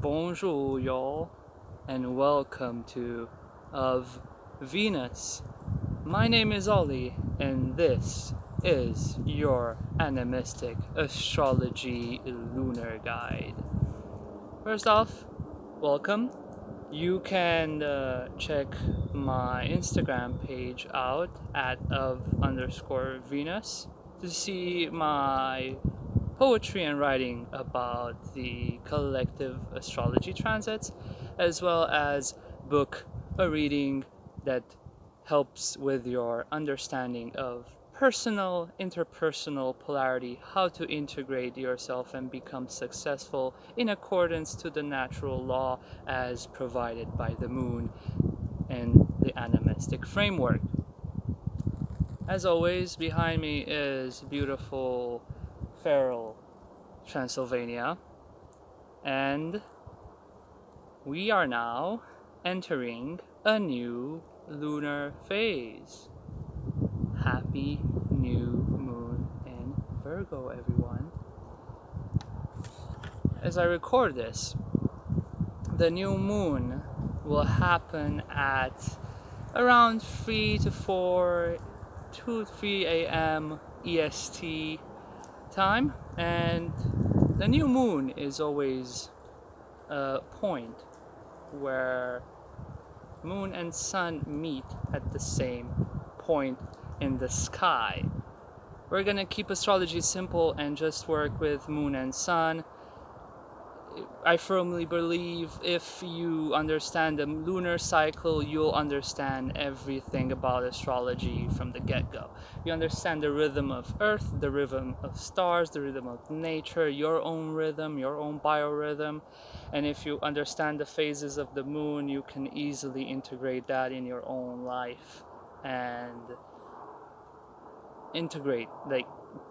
Bonjour, y'all, and welcome to Of Venus. My name is Ollie, and this is your animistic astrology lunar guide. First off, welcome. You can check my Instagram page out at of_Venus to see my poetry and writing about the collective astrology transits, as well as book a reading that helps with your understanding of personal, interpersonal polarity, how to integrate yourself and become successful in accordance to the natural law as provided by the moon and the animistic framework. As always, behind me is beautiful Feral, Transylvania, and we are now entering a new lunar phase. Happy new moon in Virgo, everyone. As I record this, the new moon will happen at around 3 to 4, 2 3 a.m. EST time, and the new moon is always a point where moon and sun meet at the same point in the sky. We're gonna keep astrology simple and just work with moon and sun. I firmly believe if you understand the lunar cycle, you'll understand everything about astrology from the get-go. You understand the rhythm of Earth, the rhythm of stars, the rhythm of nature, your own rhythm, your own biorhythm. And if you understand the phases of the moon, you can easily integrate that in your own life and integrate, like,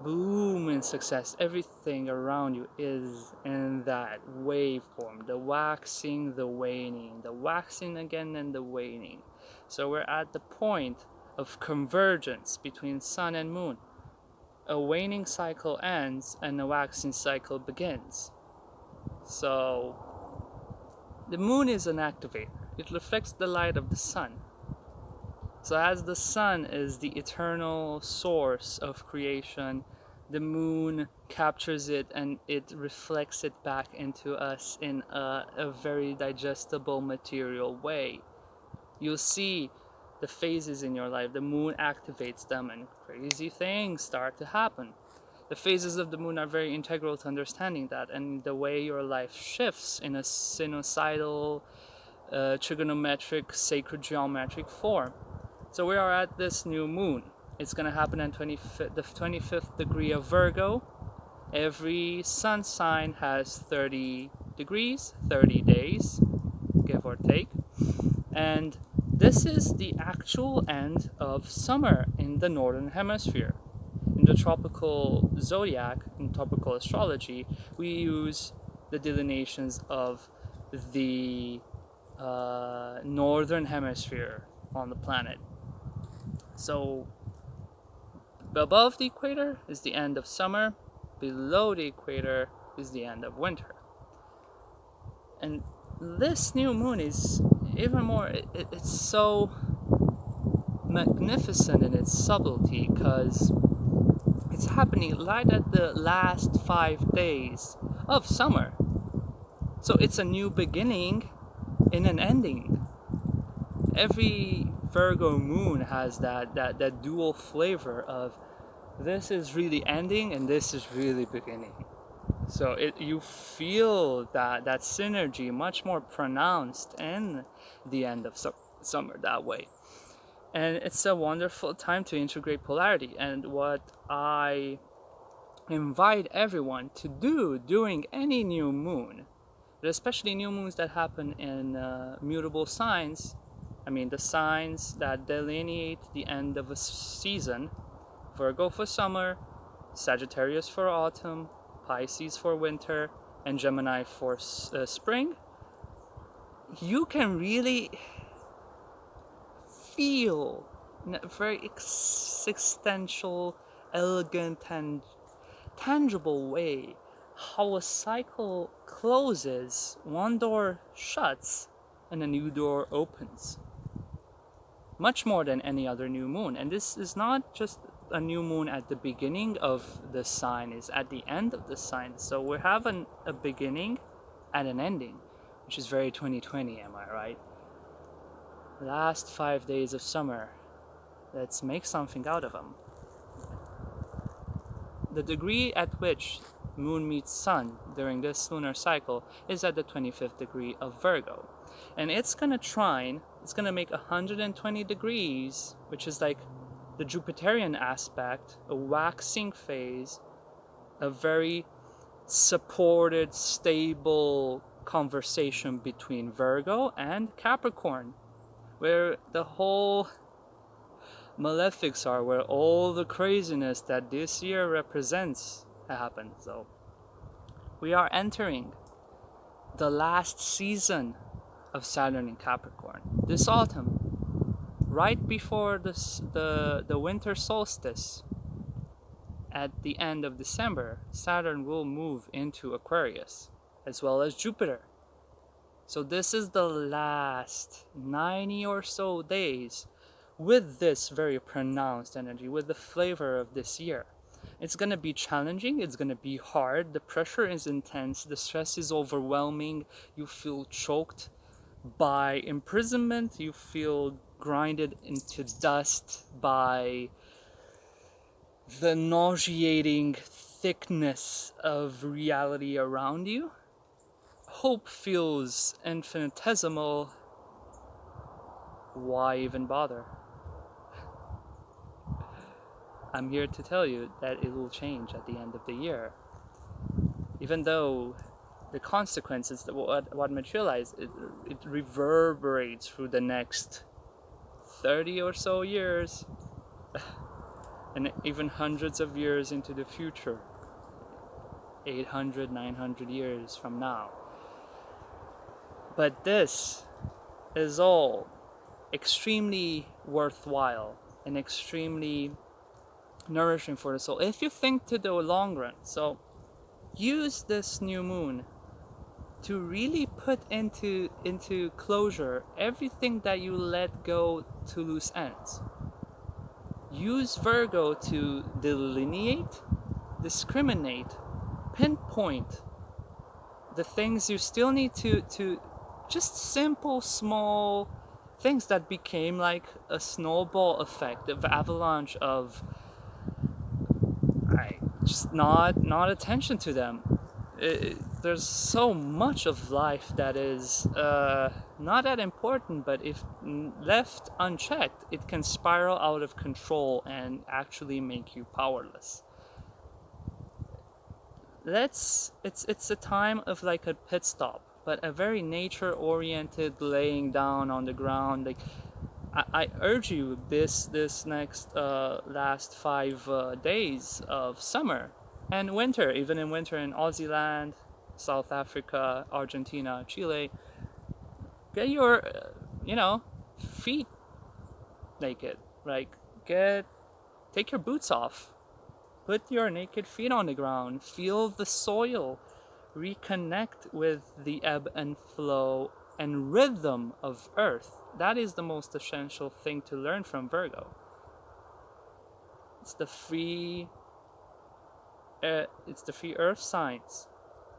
boom in success. Everything around you is in that waveform, the waxing, the waning, the waxing again and the waning. So we're at the point of convergence between sun and moon. A waning cycle ends and a waxing cycle begins. So the moon is an activator. It reflects the light of the sun. So as the sun is the eternal source of creation, the moon captures it and it reflects it back into us in a very digestible material way. You'll see the phases in your life. The moon activates them and crazy things start to happen. The phases of the moon are very integral to understanding that, and the way your life shifts in a sinusoidal, trigonometric, sacred geometric form. So we are at this new moon. It's going to happen on the 25th degree of Virgo. Every sun sign has 30 degrees, 30 days, give or take. And this is the actual end of summer in the northern hemisphere. In the tropical zodiac, in tropical astrology, we use the delineations of the northern hemisphere on the planet. So above the equator is the end of summer, below the equator is the end of winter. And this new moon is even more, it's so magnificent in its subtlety because it's happening right at the last 5 days of summer. So it's a new beginning in an ending. Every Virgo moon has that dual flavor of this is really ending and this is really beginning. So you feel that synergy much more pronounced in the end of summer that way. And it's a wonderful time to integrate polarity. And what I invite everyone to do during any new moon, but especially new moons that happen in mutable signs, I mean the signs that delineate the end of a season: Virgo for summer, Sagittarius for autumn, Pisces for winter, and Gemini for spring. You can really feel in a very existential, elegant, and tangible way how a cycle closes, one door shuts, and a new door opens. Much more than any other new moon. And this is not just a new moon at the beginning of the sign, it's at the end of the sign. So we have a beginning and an ending, which is very 2020, am I right? Last 5 days of summer. Let's make something out of them. The degree at which moon meets sun during this lunar cycle is at the 25th degree of Virgo. And it's gonna make 120 degrees, which is like the Jupiterian aspect, a waxing phase, a very supported, stable conversation between Virgo and Capricorn, where the whole malefics are, where all the craziness that this year represents happens. So we are entering the last season of Saturn in Capricorn this autumn, right before the winter solstice. At the end of December, Saturn will move into Aquarius, as well as Jupiter. So this is the last 90 or so days with this very pronounced energy, with the flavor of this year. It's going to be challenging, it's going to be hard, the pressure is intense, the stress is overwhelming, you feel choked by imprisonment, you feel grinded into dust by the nauseating thickness of reality around you. Hope feels infinitesimal. Why even bother? I'm here to tell you that it will change at the end of the year. Even though the consequences, what materialize, it reverberates through the next 30 or so years, and even hundreds of years into the future, 800, 900 years from now. But this is all extremely worthwhile and extremely nourishing for the soul if you think to the long run. So use this new moon to really put into closure everything that you let go to loose ends. Use Virgo to delineate, discriminate, pinpoint the things you still need to just simple, small things that became like a snowball effect, of avalanche of just not attention to them. There's so much of life that is not that important, but if left unchecked, it can spiral out of control and actually make you powerless. It's a time of like a pit stop, but a very nature-oriented laying down on the ground. Like I urge you this next last 5 days of summer and winter, even in winter in Aussie land, South Africa, Argentina, Chile, get your feet naked. Like take your boots off, put your naked feet on the ground, feel the soil, reconnect with the ebb and flow and rhythm of Earth. That is the most essential thing to learn from Virgo. It's the free Earth signs.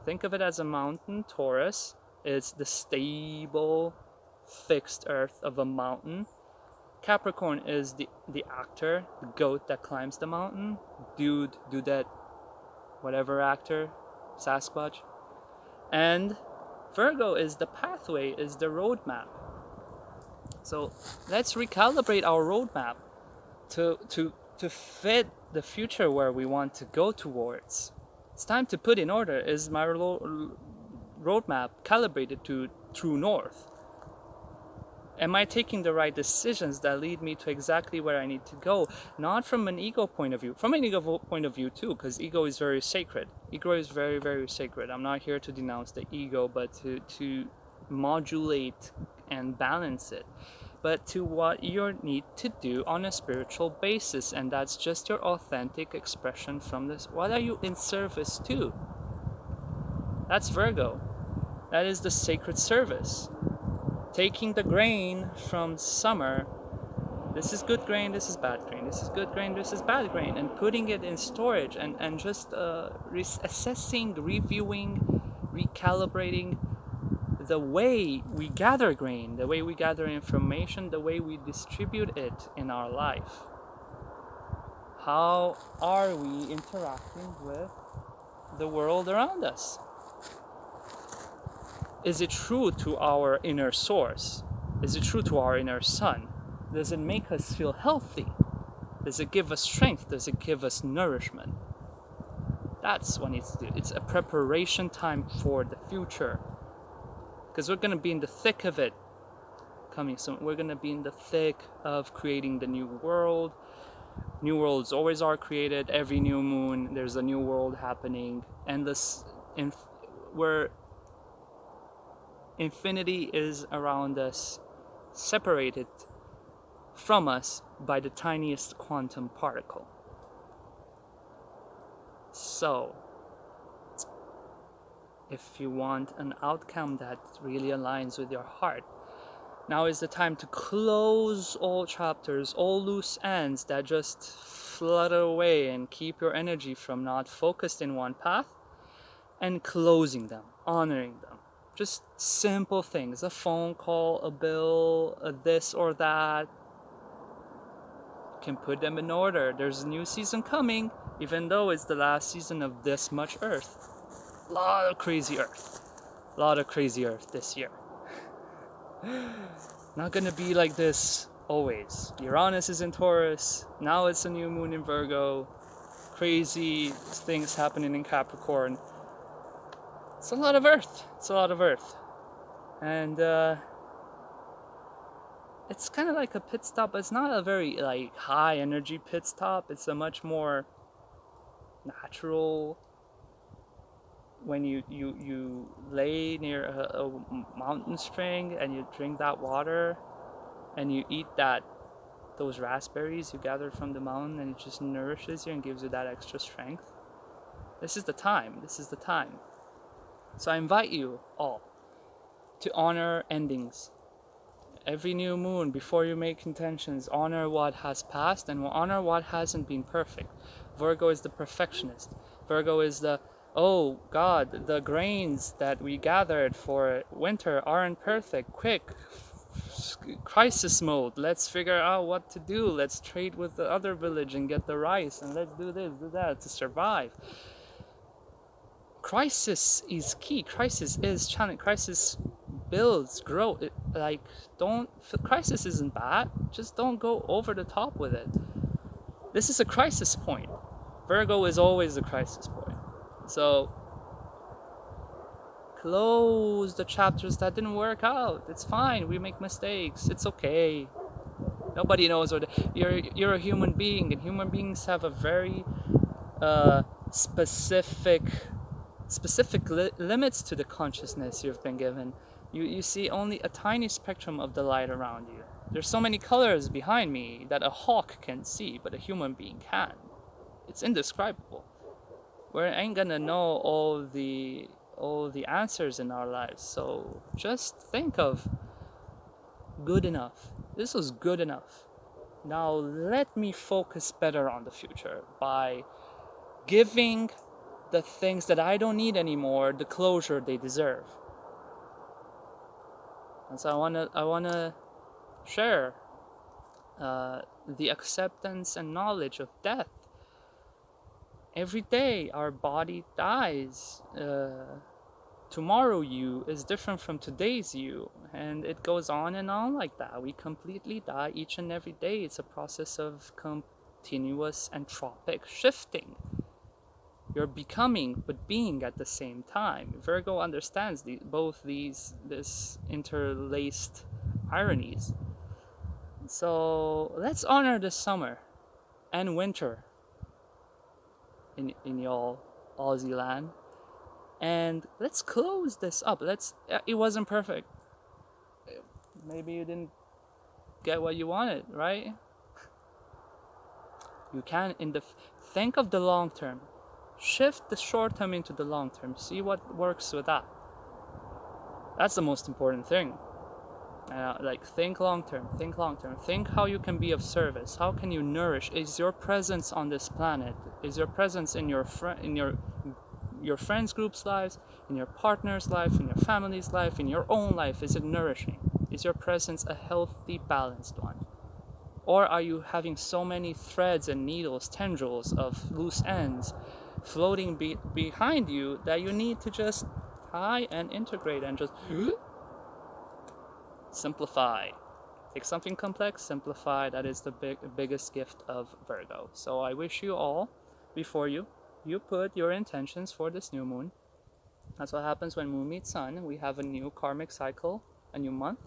Think of it as a mountain. Taurus is the stable, fixed Earth of a mountain. Capricorn is the actor, the goat that climbs the mountain. Dudette, whatever actor, Sasquatch. And Virgo is the pathway, is the roadmap. So let's recalibrate our roadmap to fit the future where we want to go towards. It's time to put in order, is my roadmap calibrated to true north? Am I taking the right decisions that lead me to exactly where I need to go? Not from an ego point of view. From an ego point of view too, because ego is very sacred. Ego is very, very sacred. I'm not here to denounce the ego, but to modulate and balance it. But to what you need to do on a spiritual basis, and that's just your authentic expression from this. What are you in service to? That's Virgo. That is the sacred service. Taking the grain from summer, this is good grain, this is bad grain, this is good grain, this is bad grain, and putting it in storage and just assessing, reviewing, recalibrating the way we gather grain, the way we gather information, the way we distribute it in our life. How are we interacting with the world around us? Is it true to our inner source? Is it true to our inner sun? Does it make us feel healthy? Does it give us strength? Does it give us nourishment? That's what needs to do. It's a preparation time for the future. Because we're going to be in the thick of it coming soon. We're going to be in the thick of creating the new world. New worlds always are created. Every new moon, there's a new world happening. And where infinity is around us, separated from us by the tiniest quantum particle. So, if you want an outcome that really aligns with your heart, now is the time to close all chapters, all loose ends that just flutter away and keep your energy from not focused in one path, and closing them, honoring them. Just simple things, a phone call, a bill, a this or that. You can put them in order. There's a new season coming, even though it's the last season of this much Earth. A lot of crazy Earth this year. Not gonna be like this always. Uranus is in Taurus, now it's a new moon in Virgo, crazy things happening in Capricorn. It's a lot of Earth. And it's kind of like a pit stop. It's not a very like high energy pit stop. It's a much more natural, when you lay near a mountain spring and you drink that water and you eat those raspberries you gathered from the mountain, and it just nourishes you and gives you that extra strength. This is the time. So I invite you all to honor endings. Every new moon, before you make intentions, honor what has passed and honor what hasn't been perfect. Virgo is the perfectionist. Virgo is oh God, the grains that we gathered for winter aren't perfect. Quick, crisis mode. Let's figure out what to do. Let's trade with the other village and get the rice, and let's do this, do that to survive. Crisis is key. Crisis is challenge. Crisis builds, grow. Crisis isn't bad. Just don't go over the top with it. This is a crisis point. Virgo is always the crisis point. So close the chapters that didn't work out. It's fine. We make mistakes. It's okay. Nobody knows what you're a human being, and human beings have a very specific limits to the consciousness you've been given. You see only a tiny spectrum of the light around you. There's so many colors behind me that a hawk can see, but a human being can't. It's indescribable. We ain't gonna know all the answers in our lives. So just think of good enough. This was good enough. Now let me focus better on the future by giving the things that I don't need anymore the closure they deserve. And so I wanna share the acceptance and knowledge of death. Every day our body dies. Tomorrow you is different from today's you, and it goes on and on like that. We completely die each and every day. It's a process of continuous entropic shifting. You're becoming but being at the same time. Virgo understands both these interlaced ironies. So let's honor the summer and winter in y'all Aussie land, and let's close this up. It wasn't perfect. Maybe you didn't get what you wanted, right? You can think of the long term. Shift the short term into the long term. See what works with that. That's the most important thing. Like, think long term. Think long term. Think how you can be of service. How can you nourish? Is your presence on this planet? Is your presence in your friends group's lives, in your partner's life, in your family's life, in your own life? Is it nourishing? Is your presence a healthy, balanced one? Or are you having so many threads and needles, tendrils of loose ends floating behind you that you need to just tie and integrate and just simplify? Take something complex, simplify. That is the biggest gift of Virgo. So I wish you all, before you put your intentions for this new moon. That's what happens when moon meets sun. We have a new karmic cycle, a new month.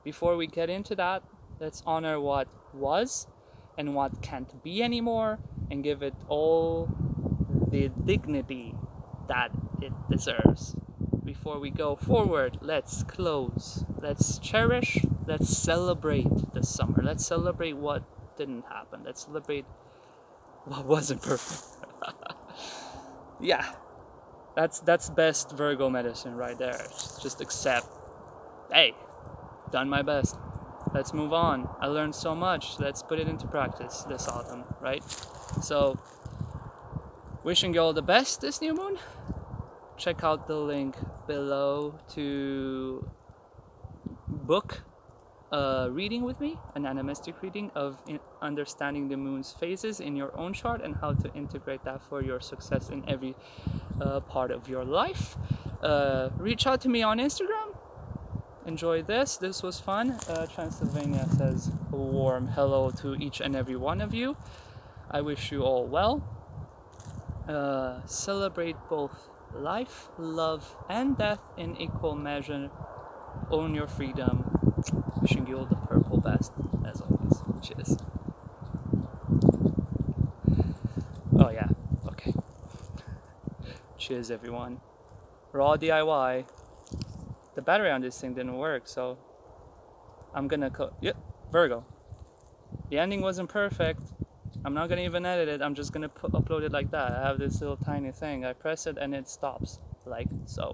Before we get into that, let's honor what was and what can't be anymore, and give it all the dignity that it deserves. Before we go forward, let's close. Let's cherish. Let's celebrate the summer. Let's celebrate what didn't happen. Let's celebrate what wasn't perfect. Yeah, that's best Virgo medicine right there. Just accept. Hey, done my best. Let's move on. I learned so much. Let's put it into practice this autumn, right? So, wishing you all the best this new moon. Check out the link below to book a reading with me, an animistic reading of understanding the moon's phases in your own chart and how to integrate that for your success in every part of your life. Reach out to me on Instagram. Enjoy this. This was fun. Transylvania says a warm hello to each and every one of you. I wish you all well. Celebrate both life, love, and death in equal measure. Own your freedom. Wishing you all the purple best, as always. Cheers. Oh yeah, okay. Cheers, everyone. Raw DIY. The battery on this thing didn't work, so I'm gonna yep, Virgo. The ending wasn't perfect. I'm not gonna even edit it. I'm just gonna upload it like that. I have this little tiny thing. I press it and it stops, like so.